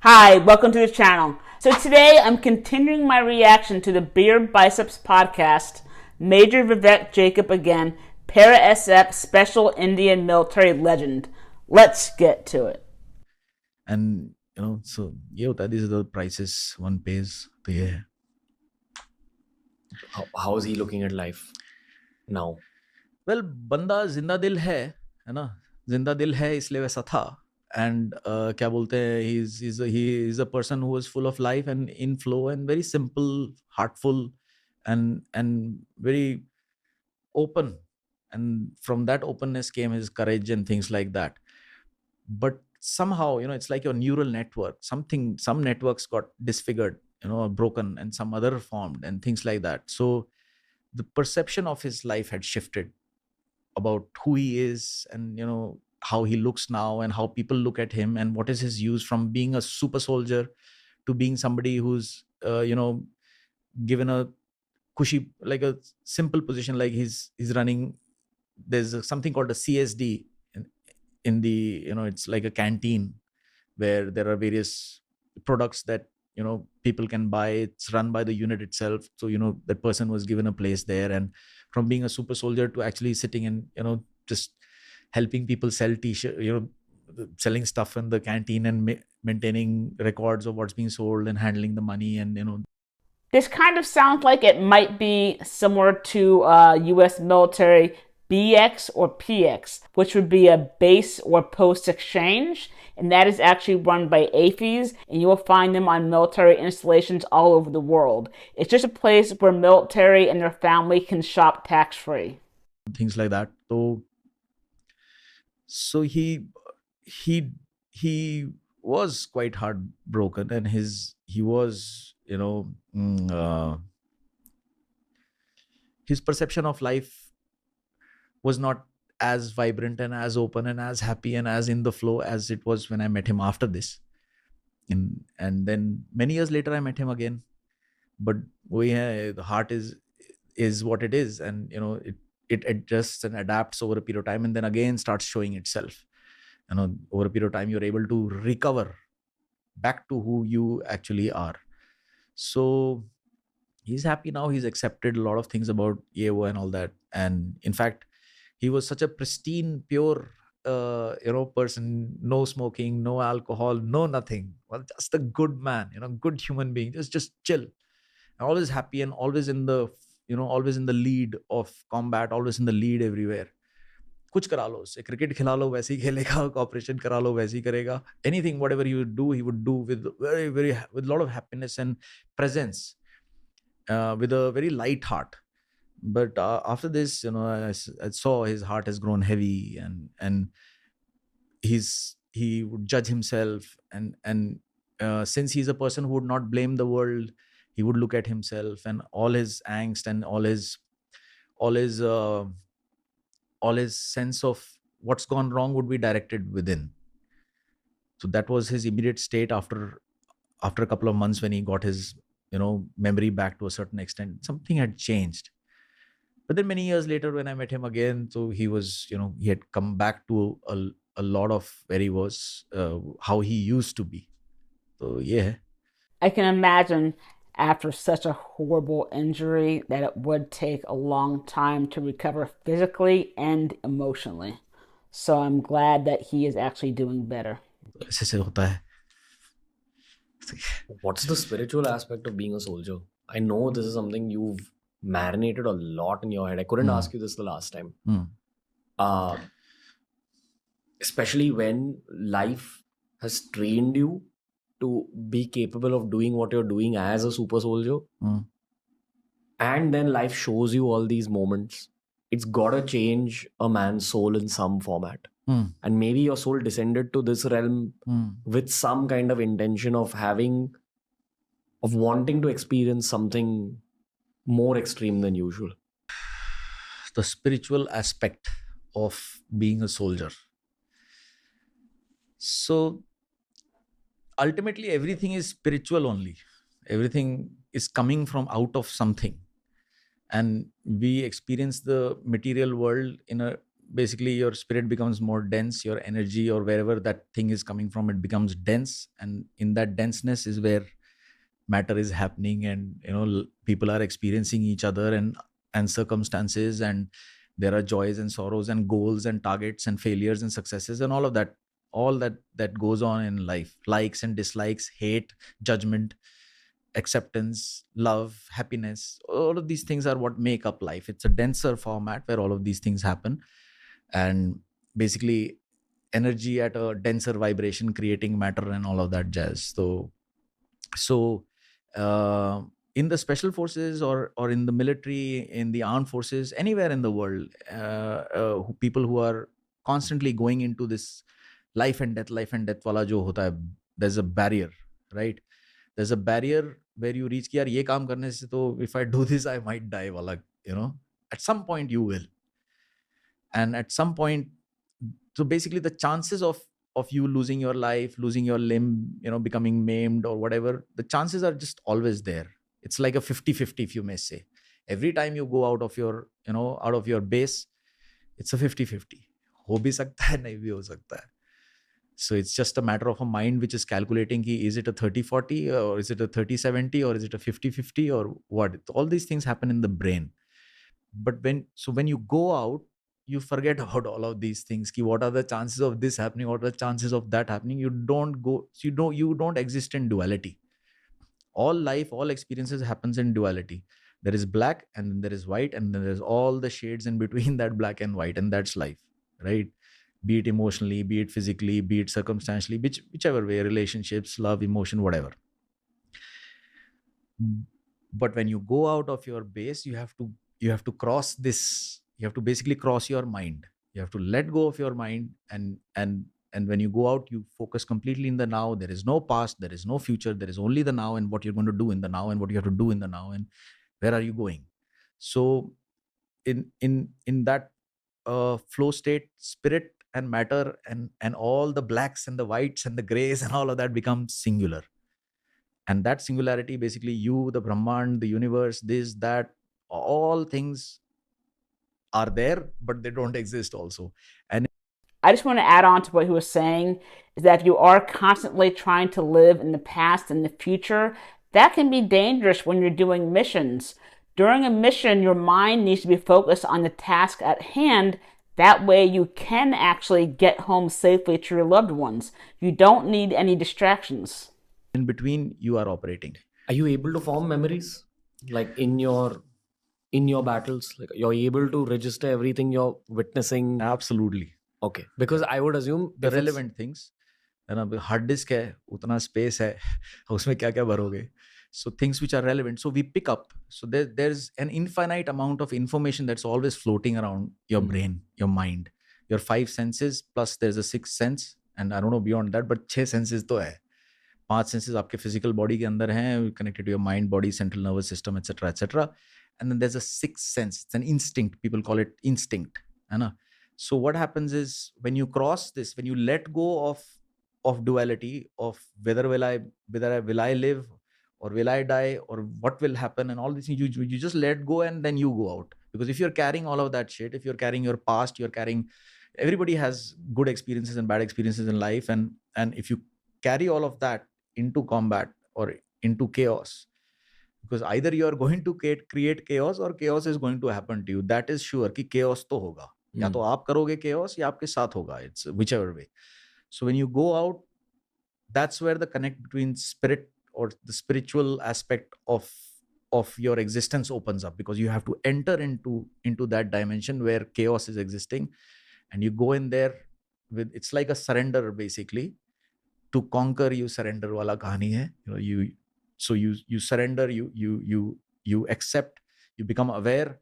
Hi, welcome to the channel. So today I'm continuing my reaction to the Beer Biceps podcast, Major Vivek Jacob again, Para SF Special Indian Military Legend. Let's get to it. And so ये होता है, these are the prices one pays. तो ये है. How is he looking at life now? Well, बंदा जिंदा दिल है ना, जिंदा दिल है इसलिए वैसा था. And क्या बोलते हैं, he is a person who is full of life and in flow and very simple, heartful, and very open. And from that openness came his courage and things like that. But somehow, it's like your neural network. Some networks got disfigured, broken, and some other formed and things like that. So the perception of his life had shifted about who he is and, how he looks now and how people look at him and what is his use from being a super soldier to being somebody who's, given a cushy, like a simple position, like he's running. There's something called a CSD in the, it's like a canteen where there are various products that, people can buy. It's run by the unit itself. So, that person was given a place there, and from being a super soldier to actually sitting and, just helping people sell t-shirt, selling stuff in the canteen and maintaining records of what's being sold and handling the money and, This kind of sounds like it might be similar to U.S. military BX or PX, which would be a base or post exchange, and that is actually run by AFIs, and you will find them on military installations all over the world. It's just a place where military and their family can shop tax-free. Things like that. So he was quite heartbroken, and he was, his perception of life was not as vibrant and as open and as happy and as in the flow as it was when I met him after this. And then many years later I met him again. But the heart is what it is, and it adjusts and adapts over a period of time, and then again starts showing itself. Over a period of time you're able to recover back to who you actually are. So he's happy now. He's accepted a lot of things about AJIO and all that. And in fact, he was such a pristine, pure, person. No smoking, no alcohol, no nothing. Well, just a good man, good human being. Just chill, always happy, and always in the, always in the lead of combat, always in the lead everywhere. कुछ करा लो उससे, cricket खिला लो वैसे ही खेलेगा, operation करा लो वैसे ही करेगा. Anything, whatever he would do with with a lot of happiness and presence, with a very light heart. But after this, I saw his heart has grown heavy, and he would judge himself, and since he's a person who would not blame the world, he would look at himself, and all his angst and all his sense of what's gone wrong would be directed within. So that was his immediate state after a couple of months, when he got his, memory back to a certain extent. Something had changed. But then many years later, when I met him again, so he was, he had come back to a lot of where he was, how he used to be. So yeah. I can imagine after such a horrible injury that it would take a long time to recover physically and emotionally. So I'm glad that he is actually doing better. ऐसे से होता है. What's the spiritual aspect of being a soldier? I know this is something you've marinated a lot in your head. I couldn't ask you this the last time. Especially when life has trained you to be capable of doing what you're doing as a super soldier. And then life shows you all these moments. It's gotta change a man's soul in some format. And maybe your soul descended to this realm with some kind of intention of wanting to experience something more extreme than usual. The spiritual aspect of being a soldier. So ultimately everything is spiritual only. Everything is coming from out of something, and we experience the material world in a basically your spirit becomes more dense, your energy or wherever that thing is coming from, it becomes dense, and in that denseness is where matter is happening, and people are experiencing each other and circumstances, and there are joys and sorrows and goals and targets and failures and successes and all that goes on in life. Likes and dislikes, hate, judgment, acceptance, love, happiness, all of these things are what make up life. It's a denser format where all of these things happen, and basically energy at a denser vibration creating matter and all of that jazz. So in the special forces or in the military, in the armed forces, anywhere in the world, people who are constantly going into this life and death wala jo hota hai, there's a barrier, right? There's a barrier where you reach कि यार ये काम करने से तो if I do this I might die wala, at some point you will, and at some point, so basically the chances of you losing your life, losing your limb, becoming maimed or whatever, the chances are just always there. It's like a 50-50, if you may say. Every time you go out of your base, it's a 50-50. हो भी सकता है, नहीं भी हो सकता है. So it's just a matter of a mind which is calculating ki, is it a 30-40 or is it a 30-70 or is it a 50-50 or what? All these things happen in the brain. But when you go out, you forget about all of these things. Ki what are the chances of this happening? What are the chances of that happening? You don't exist in duality. All life, all experiences happens in duality. There is black and then there is white, and then there's all the shades in between that black and white, and that's life, right? Be it emotionally, be it physically, be it circumstantially, whichever way, relationships, love, emotion, whatever. But when you go out of your base, you have to cross this. You have to basically cross your mind. You have to let go of your mind, and when you go out, you focus completely in the now. There is no past, there is no future, there is only the now and what you're going to do in the now and what you have to do in the now and where are you going. So in that flow state, spirit and matter and all the blacks and the whites and the grays and all of that becomes singular. And that singularity, basically you, the Brahman, the universe, this, that, all things are there, but they don't exist also. And I just want to add on to what he was saying, is that if you are constantly trying to live in the past and the future, that can be dangerous when you're doing missions. During a mission, your mind needs to be focused on the task at hand. That way you can actually get home safely to your loved ones. You don't need any distractions. In between, you are operating. Are you able to form memories? Like in your battles? Like you're able to register everything you're witnessing? Absolutely. Okay. Because I would assume the relevant things. Hard disk hai, utna space hai, usme kya kya bharoge. So things which are relevant. So we pick up. So there's an infinite amount of information that's always floating around your brain, your mind, your 5 senses, plus there's a 6th sense. And I don't know beyond that, but 6 senses to hai. 5 senses आपके physical body के अंदर हैं, connected to your mind, body, central nervous system, etc., etc. And then there's a 6th sense. It's an instinct. People call it instinct. So what happens is when you cross this, when you let go of duality, of whether will I live or will I die or what will happen and all these things, you just let go and then you go out. Because if you're carrying all of that shit, if you're carrying your past, everybody has good experiences and bad experiences in life, and if you carry all of that into combat or into chaos, because either you are going to create chaos or chaos is going to happen to you. That is sure कि chaos तो होगा. या तो आप करोगे chaos या आपके साथ होगा. It's whichever way. So when you go out, that's where the connect between spirit or the spiritual aspect of your existence opens up, because you have to enter into that dimension where chaos is existing, and you go in there with, it's like a surrender basically. To conquer, you surrender wala kahani hai. You surrender, you accept, you become aware,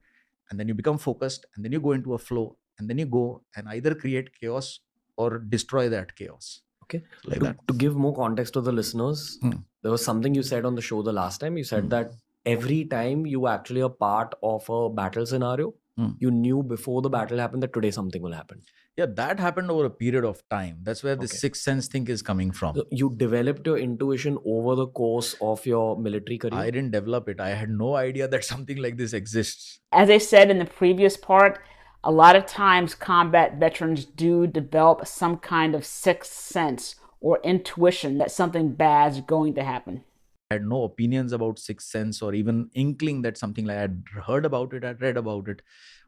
and then you become focused, and then you go into a flow, and then you go and either create chaos or destroy that chaos. Okay. To give more context to the listeners, there was something you said on the show the last time. You said that every time you actually are part of a battle scenario, you knew before the battle happened that today something will happen. Yeah, that happened over a period of time. That's where the 6th sense thing is coming from. So you developed your intuition over the course of your military career? I didn't develop it. I had no idea that something like this exists. As I said in the previous part, a lot of times combat veterans do develop some kind of sixth sense or intuition that something bad is going to happen. I had no opinions about sixth sense or even inkling that something like I'd heard about it, I'd read about it,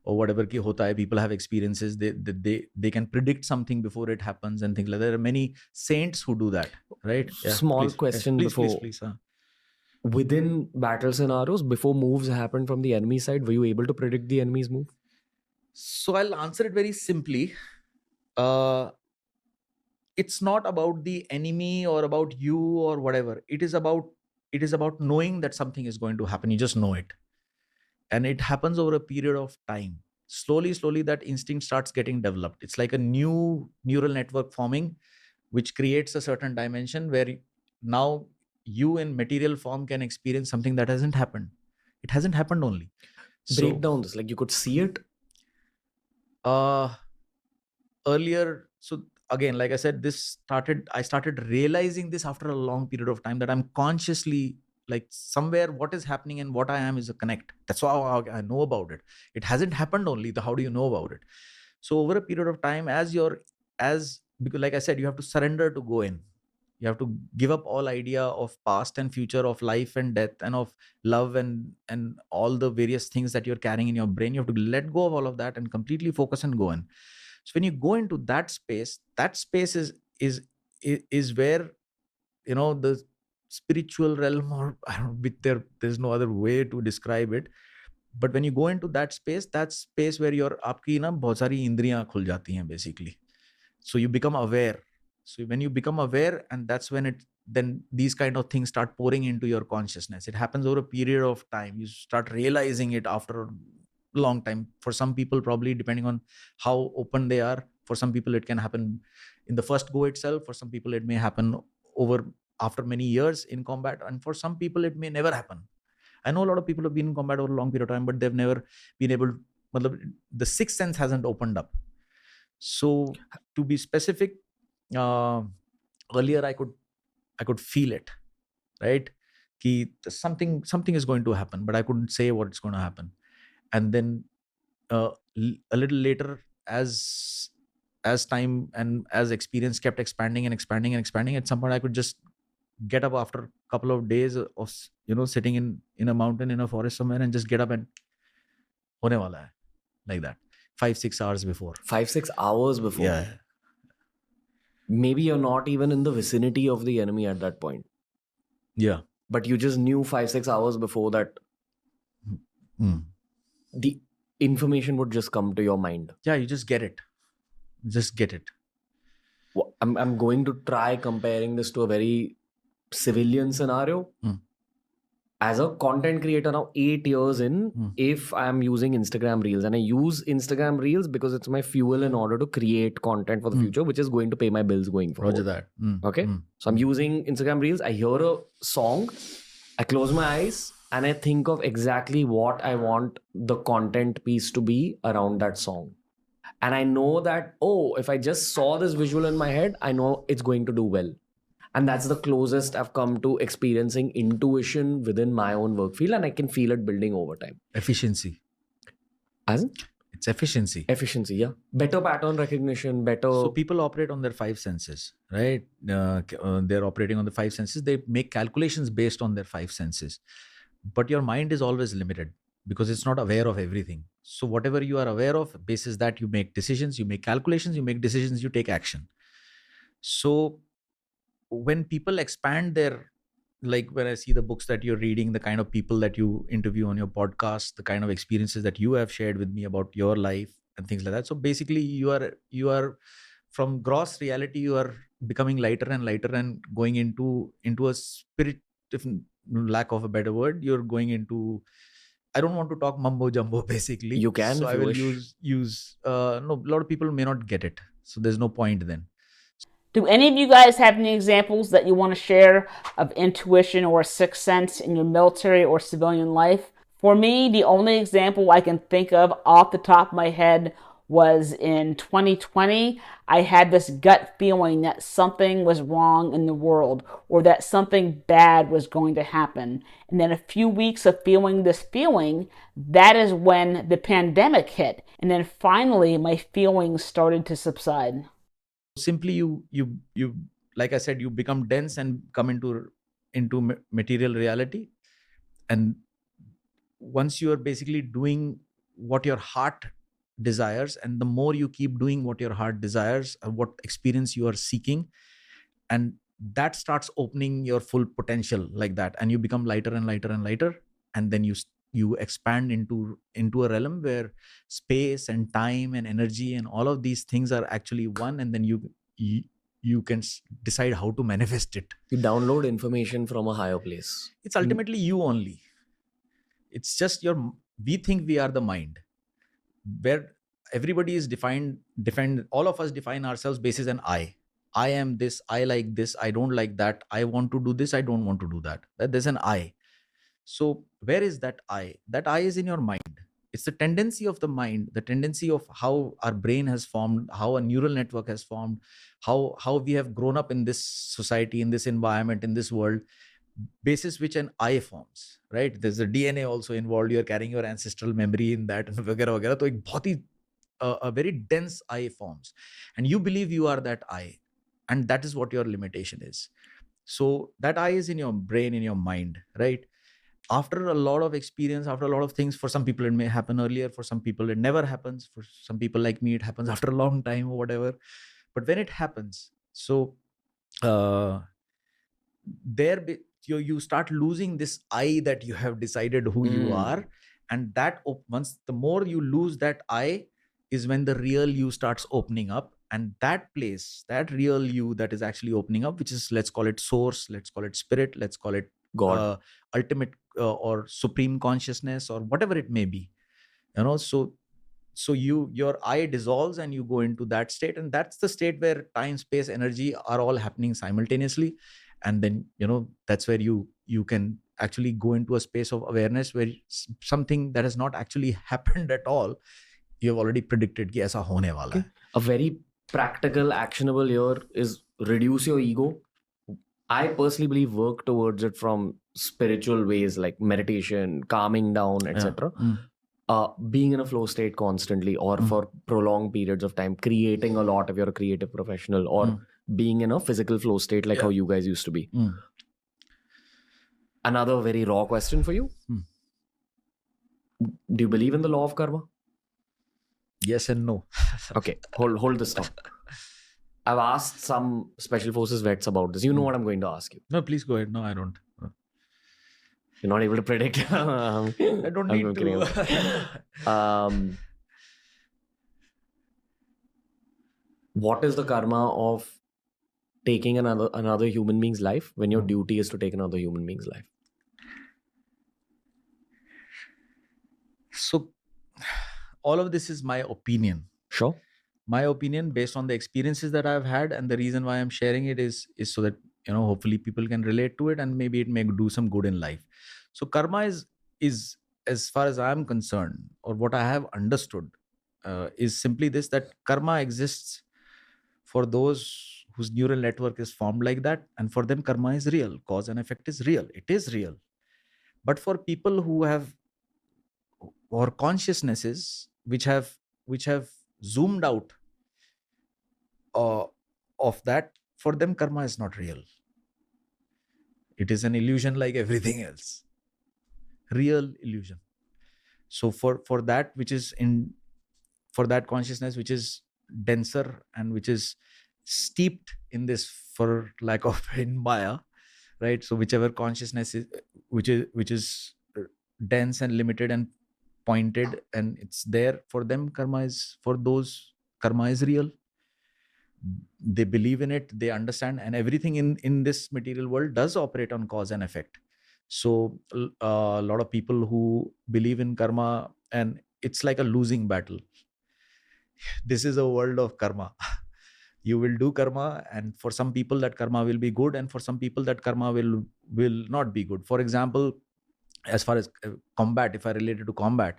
or whatever ki hota hai. People have experiences. They can predict something before it happens and things like that. There are many saints who do that, right? Yeah, Small please, question please, before. please. Within battle scenarios, before moves happened from the enemy side, were you able to predict the enemy's move? So I'll answer it very simply. It's not about the enemy or about you or whatever. It is about knowing that something is going to happen. You just know it. And it happens over a period of time. Slowly, that instinct starts getting developed. It's like a new neural network forming, which creates a certain dimension where now you in material form can experience something that hasn't happened. It hasn't happened only. Break down this, like you could see it. Earlier, so again, like I said, I started realizing this after a long period of time, that I'm consciously, like, somewhere what is happening and what I am is a connect. That's how I know about it. It hasn't happened only. How do you know about it? So over a period of time, because like I said, you have to surrender to go in. You have to give up all idea of past and future, of life and death, and of love and all the various things that you're carrying in your brain. You have to let go of all of that and completely focus and go in. So when you go into that space is where, the spiritual realm, or I don't know, there's no other way to describe it. But when you go into that space where your आपकी ना बहुत सारी इंद्रियां खुल जाती हैं basically. So you become aware. So when you become aware, and that's when then these kind of things start pouring into your consciousness. It happens over a period of time. You start realizing it after a long time. For some people, probably depending on how open they are. For some people, it can happen in the first go itself. For some people, it may happen after many years in combat. And for some people, it may never happen. I know a lot of people have been in combat over a long period of time, but they've never been able to, the sixth sense hasn't opened up. So to be specific, earlier I could feel it, right? Ki something is going to happen, but I couldn't say what it's going to happen. And then a little later, as time and as experience kept expanding, at some point I could just get up after a couple of days of sitting in a mountain, in a forest somewhere, and just get up and hone wala hai, like that. 5-6 hours before. 5-6 hours before. Yeah. Maybe you're not even in the vicinity of the enemy at that point. Yeah. But you just knew 5-6 hours before that the information would just come to your mind. Yeah, you just get it. I'm going to try comparing this to a very civilian scenario. As a content creator now, 8 years in, if I'm using Instagram Reels, and I use Instagram Reels because it's my fuel in order to create content for the future, which is going to pay my bills going forward. Roger that. Okay? So I'm using Instagram Reels. I hear a song, I close my eyes, and I think of exactly what I want the content piece to be around that song. And I know that, if I just saw this visual in my head, I know it's going to do well. And that's the closest I've come to experiencing intuition within my own work field, and I can feel it building over time. Efficiency. As in? It's efficiency. Efficiency, yeah. Better pattern recognition, better... So people operate on their 5 senses, right? They're operating on the 5 senses. They make calculations based on their 5 senses. But your mind is always limited because it's not aware of everything. So whatever you are aware of, basis that you make decisions, you make calculations, you make decisions, you take action. So when people expand like when I see the books that you're reading, the kind of people that you interview on your podcast, the kind of experiences that you have shared with me about your life and things like that. So basically you are from gross reality, you are becoming lighter and lighter and going into a spirit, if lack of a better word, you're going into, I don't want to talk mumbo jumbo basically. You can, so if I you will wish. use no, a lot of people may not get it. So there's no point then. Do any of you guys have any examples that you want to share of intuition or sixth sense in your military or civilian life? For me, the only example I can think of off the top of my head was in 2020. I had this gut feeling that something was wrong in the world or that something bad was going to happen. And then a few weeks of feeling this feeling, that is when the pandemic hit. And then finally, my feelings started to subside. Simply you like I said, you become dense and come into material reality. And once you are basically doing what your heart desires, and the more you keep doing what your heart desires, what experience you are seeking, and that starts opening your full potential like that, and you become lighter and lighter and lighter, and then you expand into a realm where space and time and energy and all of these things are actually one, and then you can decide how to manifest it. You download information from a higher place. It's ultimately you only. It's just we think we are the mind, where everybody is defined, all of us define ourselves basis an I am this, I like this, I don't like that, I want to do this, I don't want to do that. There's an I. So where is that I? That I is in your mind. It's the tendency of the mind, the tendency of how our brain has formed, how a neural network has formed, how we have grown up in this society, in this environment, in this world, basis which an I forms, right? There's a DNA also involved. You're carrying your ancestral memory in that, वगैरह वगैरह. तो एक बहुत ही a very dense I forms, and you believe you are that I, and that is what your limitation is. So that I is in your brain, in your mind, right? After a lot of experience, after a lot of things, for some people it may happen earlier, for some people it never happens, for some people like me it happens after a long time or whatever. But when it happens, so you start losing this I that you have decided who you are, and that once the more you lose that I is when the real you starts opening up, and that place, that real you that is actually opening up, which is, let's call it source, let's call it spirit, let's call it God, ultimate or supreme consciousness, or whatever it may be, so your I dissolves and you go into that state, and that's the state where time, space, energy are all happening simultaneously. And then that's where you can actually go into a space of awareness where something that has not actually happened at all, you have already predicted कि ऐसा होने वाला है. A very practical, actionable here is reduce your ego. I personally believe work towards it from spiritual ways like meditation, calming down, etc. Being in a flow state constantly, or for prolonged periods of time, creating a lot if you're a creative professional, or being in a physical flow state like how you guys used to be. Another very raw question for you. Do you believe in the law of karma? Yes and no. Okay, hold this thought. I've asked some special forces vets about this. You know what I'm going to ask you. No, please go ahead. No, I don't. You're not able to predict. I don't need to. What is the karma of taking another human being's life when your duty is to take another human being's life? So all of this is my opinion. Sure. My opinion based on the experiences that I've had, and the reason why I'm sharing it is so that hopefully people can relate to it, and maybe it may do some good in life. So karma is as far as I'm concerned, or what I have understood, is simply this, that karma exists for those whose neural network is formed like that, and for them karma is real. Cause and effect is real. It is real. But for people who have, or consciousnesses which have zoomed out of that, for them karma is not real. It is an illusion like everything else. Real illusion. So for that which is for that consciousness which is denser and which is steeped in this, for lack of in Maya, right? So whichever consciousness is which is dense and limited and pointed, and it's there, for them karma is real. They believe in it, they understand, and everything in this material world does operate on cause and effect. So a lot of people who believe in karma, and it's like a losing battle. This is a world of karma. You will do karma, and for some people that karma will be good, and for some people that karma will not be good. For example, as far as combat, if I relate it to combat,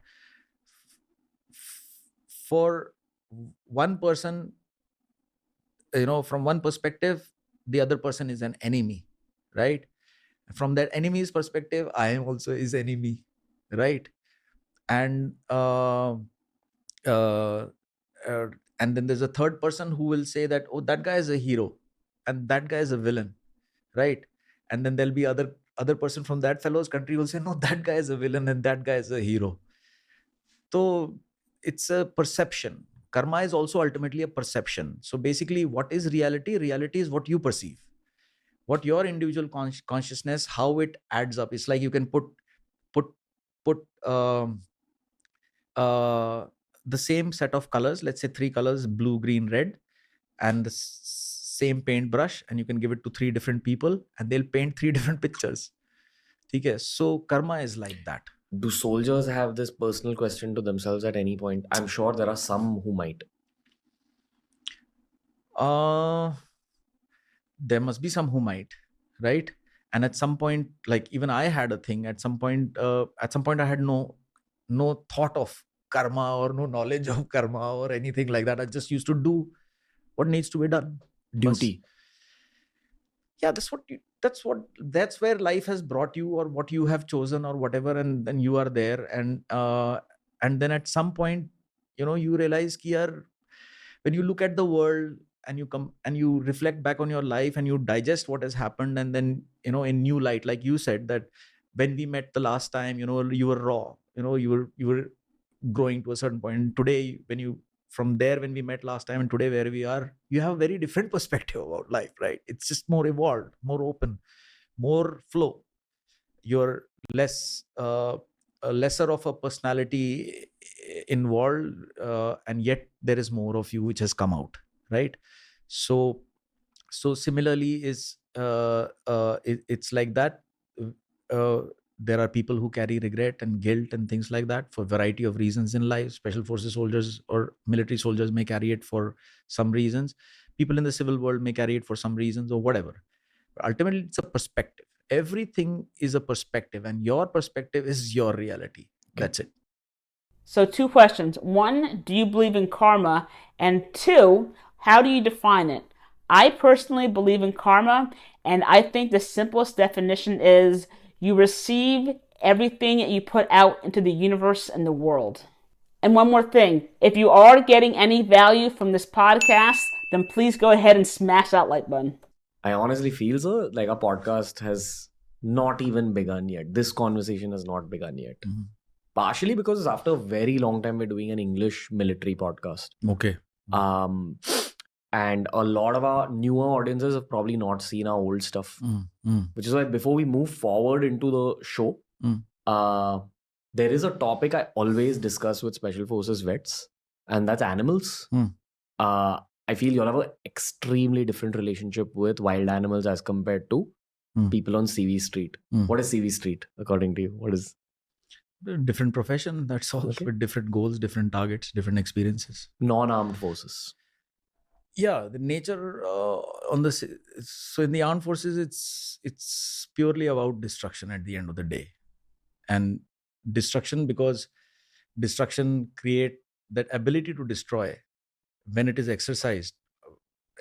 for one person, from one perspective, the other person is an enemy, right? From that enemy's perspective, I am also his enemy, right? And uh, uh, and then there's a third person who will say that, oh, that guy is a hero and that guy is a villain, right? And then there'll be other person from that fellow's country will say, no, that guy is a villain and that guy is a hero. So it's a perception. Karma is also ultimately a perception. So basically, what is reality? Reality is what you perceive, what your individual consciousness, how it adds up. It's like you can put put the same set of colors, let's say 3 colors, blue, green, red, and the same paintbrush, and you can give it to 3 different people and they'll paint 3 different pictures. Okay, so karma is like that. Do soldiers have this personal question to themselves at any point? I'm sure there are some who might. There must be some who might, right? And at some point, like even I had a thing at some point I had no thought of karma or no knowledge of karma or anything like that. I just used to do what needs to be done. Duty. Yeah, that's where life has brought you, or what you have chosen or whatever, and then you are there. And then at some point, you realize ki yaar, when you look at the world and you come and you reflect back on your life and you digest what has happened, and then in new light, like you said that when we met the last time, you were raw, you were growing to a certain point. And today, from there when we met last time and today where we are, you have a very different perspective about life, right? It's just more evolved, more open, more flow. You're lesser of a personality involved, and yet there is more of you which has come out, right? So similarly is it's like that. There are people who carry regret and guilt and things like that for a variety of reasons in life. Special forces soldiers or military soldiers may carry it for some reasons. People in the civil world may carry it for some reasons or whatever. But ultimately, it's a perspective. Everything is a perspective, and your perspective is your reality. That's it. So 2 questions. 1, do you believe in karma? And 2, how do you define it? I personally believe in karma, and I think the simplest definition is you receive everything that you put out into the universe and the world. And one more thing, if you are getting any value from this podcast, then please go ahead and smash that like button. I honestly feel so. Like our podcast has not even begun yet. This conversation has not begun yet. Mm-hmm. Partially because after a very long time we're doing an English military podcast. Okay. And a lot of our newer audiences have probably not seen our old stuff. Which is why before we move forward into the show, there is a topic I always discuss with Special Forces vets, and that's animals. I feel you'll have an extremely different relationship with wild animals as compared to people on CV Street. What is CV Street according to you? What is different profession? That's all. Okay. With different goals, different targets, different experiences. Non-armed forces. Yeah, the nature so in the armed forces, it's purely about destruction at the end of the day, and destruction because destruction create that ability to destroy. When it is exercised,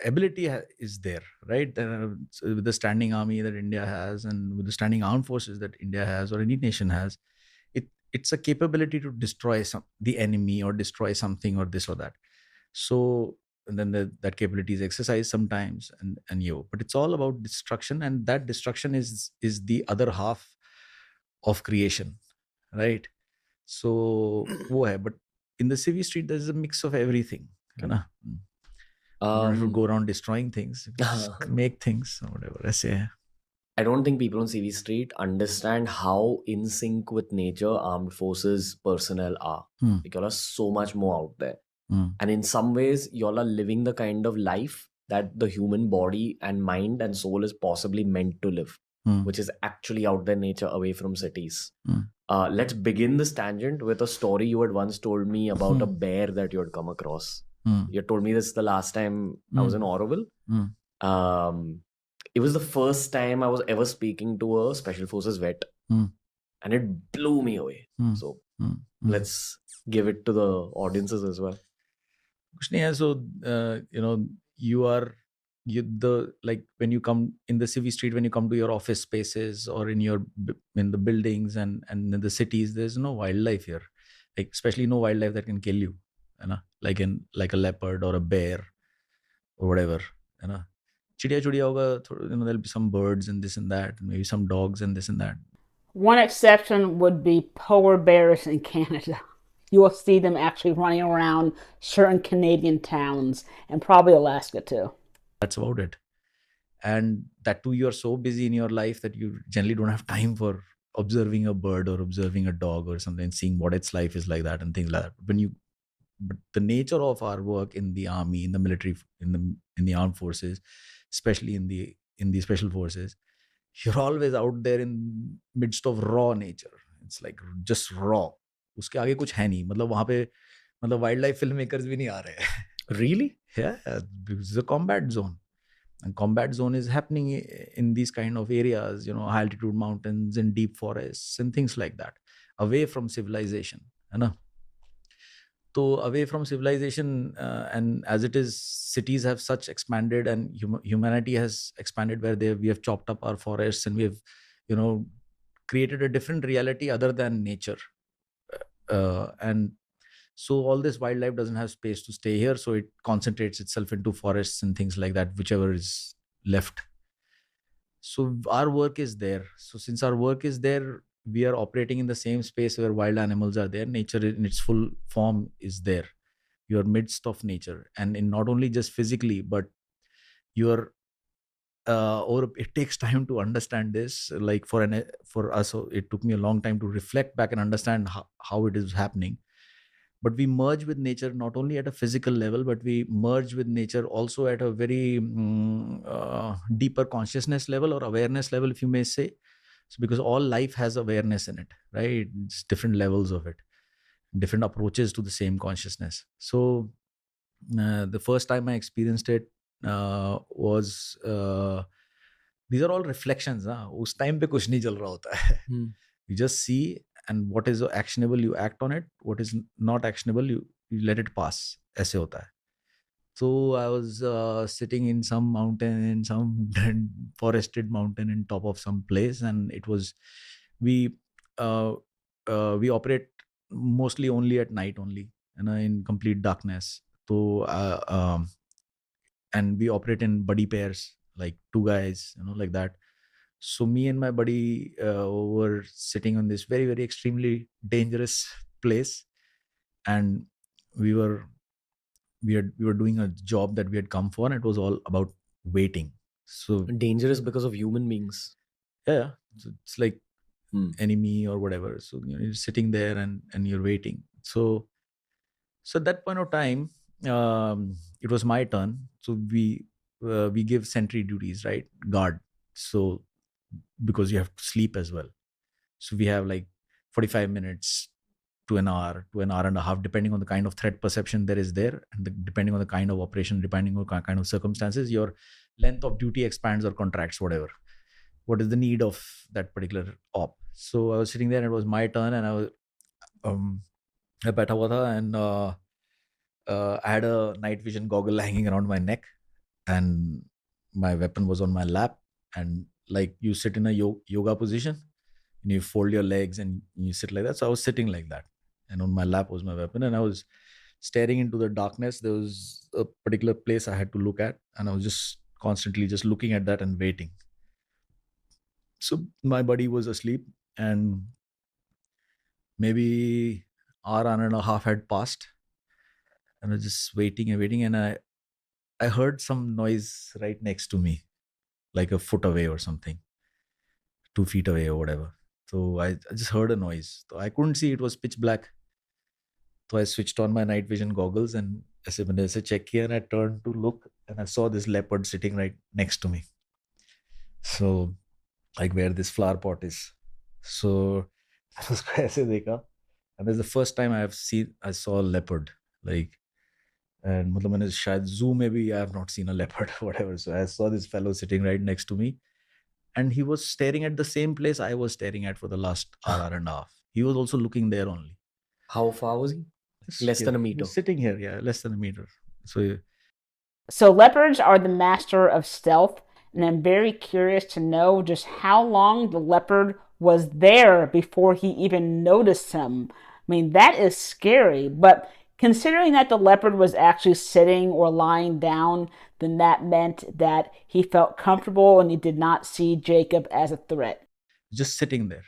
ability is there, right? With the standing army that India has, and with the standing armed forces that India has or any nation has, it's a capability to destroy the enemy or destroy something or this or that. So and then that capability is exercised sometimes, but it's all about destruction, and that destruction is the other half of creation, right? So but in the CV Street there's a mix of everything. You don't go around destroying things, make things or whatever I say. I don't think people on CV Street understand how in sync with nature armed forces personnel are. Like y'all are so much more out there. And in some ways, y'all are living the kind of life that the human body and mind and soul is possibly meant to live, which is actually out there nature, away from cities. Let's begin this tangent with a story you had once told me about a bear that you had come across. You told me this the last time I was in Auroville. It was the first time I was ever speaking to a Special Forces vet, and it blew me away. So let's give it to the audiences as well. कुछ नहीं है. So you are like when you come in the city street, when you come to your office spaces or in the buildings and in the cities, there's no wildlife here, like especially no wildlife that can kill you, like a leopard or a bear or whatever, चिड़िया चिड़िया होगा, there'll be some birds and this and that, maybe some dogs and this and that. One exception would be polar bears in Canada. You will see them actually running around certain Canadian towns and probably Alaska too. That's about it. And that too, you're so busy in your life that you generally don't have time for observing a bird or observing a dog or something, seeing what its life is like that and things like that. But the nature of our work in the army, in the military, in the armed forces, especially in the special forces, you're always out there in midst of raw nature. It's like just raw. उसके आगे कुछ है नहीं, मतलब वहाँ पे मतलब wild life film makers भी नहीं आ रहे हैं. Really? Yeah, because it's a combat zone. And combat zone is happening in these kind of areas, high altitude mountains and deep forests and things like that, away from civilization, है ना. So away from civilization, and as it is, cities have such expanded and humanity has expanded where we have chopped up our forests and we have, created a different reality other than nature. And so all this wildlife doesn't have space to stay here, so it concentrates itself into forests and things like that, whichever is left. So our work is there. So since our work is there, we are operating in the same space where wild animals are there. Nature in its full form is there. You're midst of nature, and in not only just physically, but you're or it takes time to understand this. Like for us, it took me a long time to reflect back and understand how it is happening. But we merge with nature not only at a physical level, but we merge with nature also at a very deeper consciousness level or awareness level, if you may say. So because all life has awareness in it, right? It's different levels of it, different approaches to the same consciousness. So the first time I experienced it was these are all reflections. उस time पे कुछ नहीं चल रहा होता है. You just see, and what is actionable, you act on it. What is not actionable, you let it pass. ऐसे होता है. So I was sitting in some mountain, in some forested mountain in top of some place, and it was we operate mostly only at night only, in complete darkness. So and we operate in buddy pairs, like two guys, like that. So me and my buddy were sitting on this very, very extremely dangerous place, and we were doing a job that we had come for, and it was all about waiting. So Dangerous because of human beings. yeah, so it's like enemy or whatever. So you're sitting there and you're waiting. So at that point of time, it was my turn. So we give sentry duties, right? Guard. So because you have to sleep as well. So we have like 45 minutes to an hour and a half, depending on the kind of threat perception there is there, and depending on the kind of operation, depending on the kind of circumstances, your length of duty expands or contracts, whatever. What is the need of that particular op? So I was sitting there and it was my turn, and I was Petha hua tha, and I had a night vision goggle hanging around my neck, and my weapon was on my lap, and like you sit in a yoga position and you fold your legs and you sit like that. So I was sitting like that, and on my lap was my weapon, and I was staring into the darkness. There was a particular place I had to look at, and I was just constantly just looking at that and waiting. So my buddy was asleep, and maybe hour and a half had passed, and I was just waiting, and I heard some noise right next to me, like a foot away or something, 2 feet away or whatever. So I just heard a noise. So I couldn't see, it was pitch black. So I switched on my night vision goggles, and ऐसे मैंने ऐसे check किया, and I turned to look, and I saw this leopard sitting right next to me. So like where this flower pot is. So I was ऐसे देखा, and that's the first time I saw a leopard, like. And मतलब मैंने शायद zoo में भी I have not seen a leopard or whatever. So I saw this fellow sitting right next to me, and he was staring at the same place I was staring at for the last hour and a half. He was also looking there only. How far was he? Less than a meter. He was sitting here, yeah, less than a meter. So leopards are the master of stealth, and I'm very curious to know just how long the leopard was there before he even noticed him. I mean, that is scary, but considering that the leopard was actually sitting or lying down, then that meant that he felt comfortable and he did not see Jacob as a threat. Just sitting there.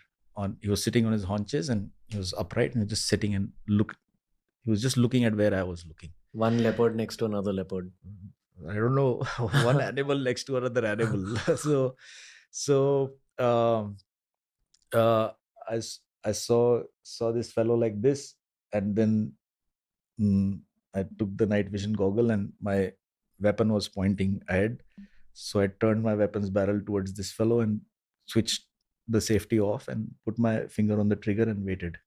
He was sitting on his haunches and he was upright and he was just sitting and he was just looking at where I was looking. One leopard next to another leopard. I don't know, one animal next to another animal. I saw this fellow like this, and then I took the night vision goggle and my weapon was pointing ahead. So I turned my weapon's barrel towards this fellow and switched the safety off and put my finger on the trigger and waited.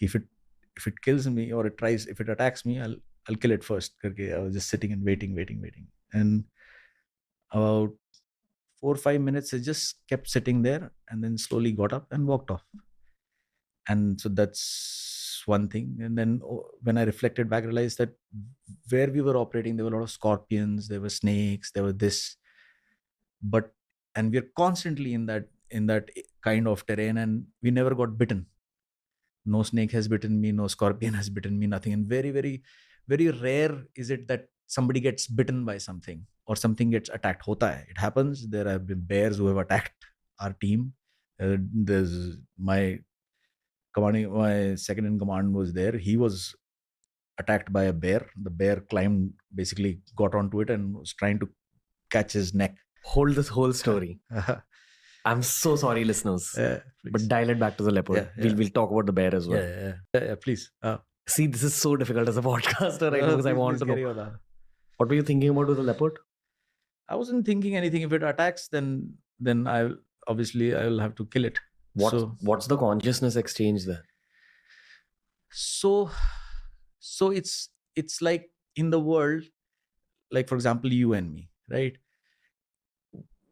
If it kills me or if it attacks me, I'll kill it first. I was just sitting and waiting. And about 4 or 5 minutes, I just kept sitting there and then slowly got up and walked off. And so that's one thing. And then when I reflected back, I realized that where we were operating, there were a lot of scorpions, there were snakes, there were this. And we're constantly in that kind of terrain, and we never got bitten. No snake has bitten me, no scorpion has bitten me, nothing. And very, very, very rare is it that somebody gets bitten by something or something gets attacked. Hota hai. It happens. There have been bears who have attacked our team. There's my second in command was there. He was attacked by a bear. The bear basically got onto it and was trying to catch his neck. Hold this whole story. I'm so sorry, listeners. But dial it back to the leopard. We'll talk about the bear as well. Yeah, please. See, this is so difficult as a podcaster right now because I want to know. What were you thinking about with the leopard? I wasn't thinking anything. If it attacks, then I will have to kill it. What's the consciousness exchange there? So it's like in the world, like for example, you and me, right?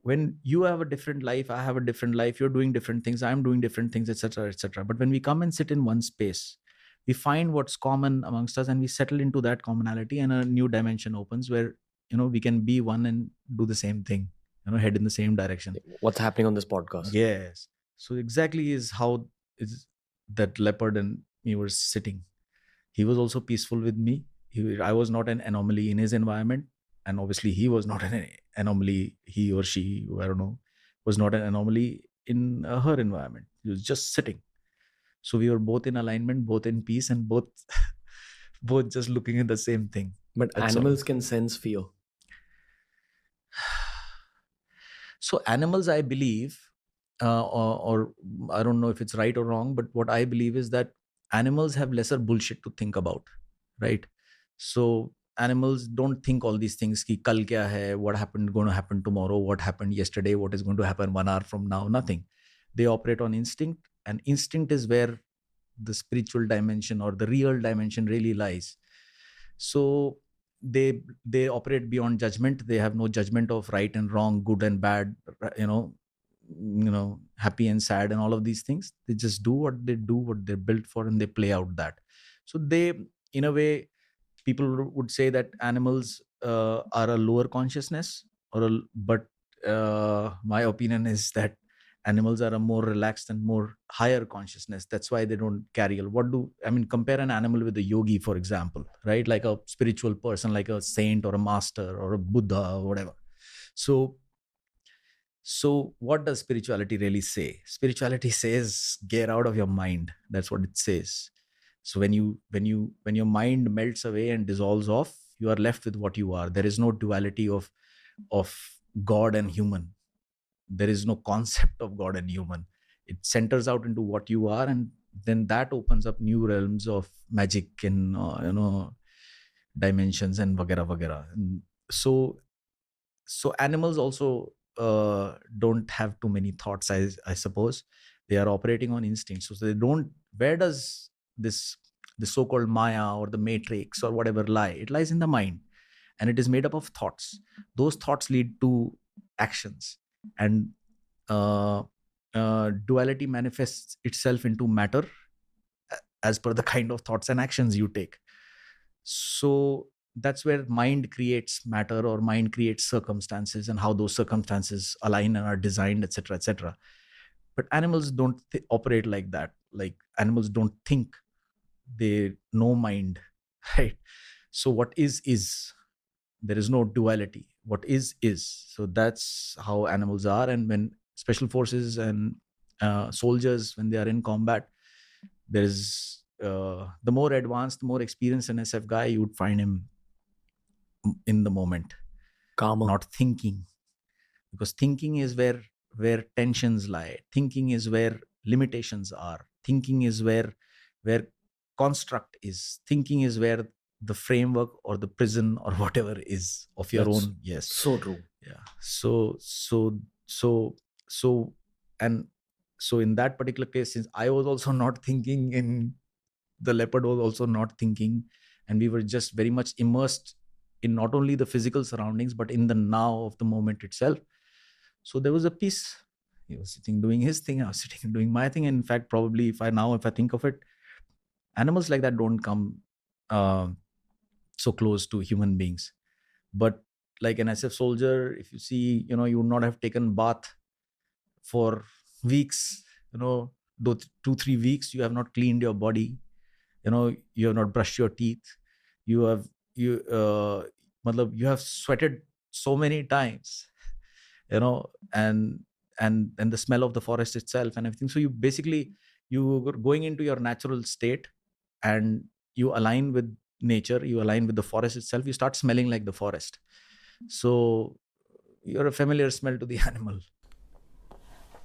When you have a different life, I have a different life, you're doing different things, I'm doing different things, etc., etc. But when we come and sit in one space, we find what's common amongst us and we settle into that commonality, and a new dimension opens where, we can be one and do the same thing, head in the same direction. What's happening on this podcast? Yes. So exactly is how is that leopard and me were sitting. He was also peaceful with me. I was not an anomaly in his environment. And obviously he was not an anomaly, he or she, I don't know, was not an anomaly in her environment. He was just sitting. So we were both in alignment, both in peace, and both just looking at the same thing. But that's animals can sense fear. So animals, I believe, or I don't know if it's right or wrong, but what I believe is that animals have lesser bullshit to think about, right? So animals don't think all these things, ki kal kya hai, what going to happen tomorrow, what happened yesterday, what is going to happen 1 hour from now, nothing. They operate on instinct, and instinct is where the spiritual dimension or the real dimension really lies. So they operate beyond judgment. They have no judgment of right and wrong, good and bad, happy and sad and all of these things. They just do what they're built for, and they play out that. So they, in a way, people would say that animals are a lower consciousness, but my opinion is that animals are a more relaxed and more higher consciousness. That's why they don't carry. Compare an animal with a yogi, for example, right? Like a spiritual person, like a saint or a master or a Buddha or whatever. So what does spirituality really say? Spirituality says, get out of your mind. That's what it says. So when your mind melts away and dissolves off, you are left with what you are. There is no duality of God and human. There is no concept of God and human. It centers out into what you are, and then that opens up new realms of magic and dimensions and vagera vagera. And so animals also don't have too many thoughts, I suppose. They are operating on instinct. So they don't. Where does the so-called Maya or the Matrix or whatever lie? It lies in the mind, and it is made up of thoughts. Those thoughts lead to actions, and duality manifests itself into matter as per the kind of thoughts and actions you take. So that's where mind creates matter, or mind creates circumstances, and how those circumstances align and are designed, etc., etc. But animals don't operate like that. Like, animals don't think, they know mind. Right? So what is, there is no duality. What is. So that's how animals are. And when special forces and soldiers, when they are in combat, there is the more advanced, the more experienced an SF guy, you would find him in the moment, Calmer. not thinking, because thinking is where tensions lie. Thinking is where limitations are. Thinking is where construct is. Thinking is where the framework or the prison or whatever is of your That's own. Yes, so true. yeah. So and so in that particular case, since I was also not thinking, in the leopard was also not thinking, and we were just very much immersed in not only the physical surroundings but in the now of the moment itself. So there was a peace. He was sitting doing his thing, I was sitting and doing my thing. And in fact, probably if I think of it, animals like that don't come so close to human beings. But like an SF soldier, if you see, you would not have taken bath for weeks, though 2-3 weeks you have not cleaned your body, you have not brushed your teeth, you have you have sweated so many times, and the smell of the forest itself and everything. So you basically, you are going into your natural state, and you align with nature, you align with the forest itself, you start smelling like the forest. So you're a familiar smell to the animal.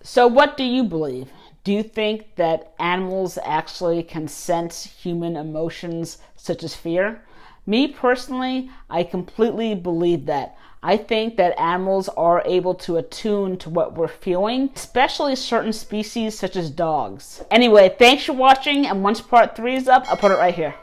So what do you believe? Do you think that animals actually can sense human emotions such as fear? Me personally, I completely believe that. I think that animals are able to attune to what we're feeling, especially certain species such as dogs. Anyway, thanks for watching, and once part 3 is up, I'll put it right here.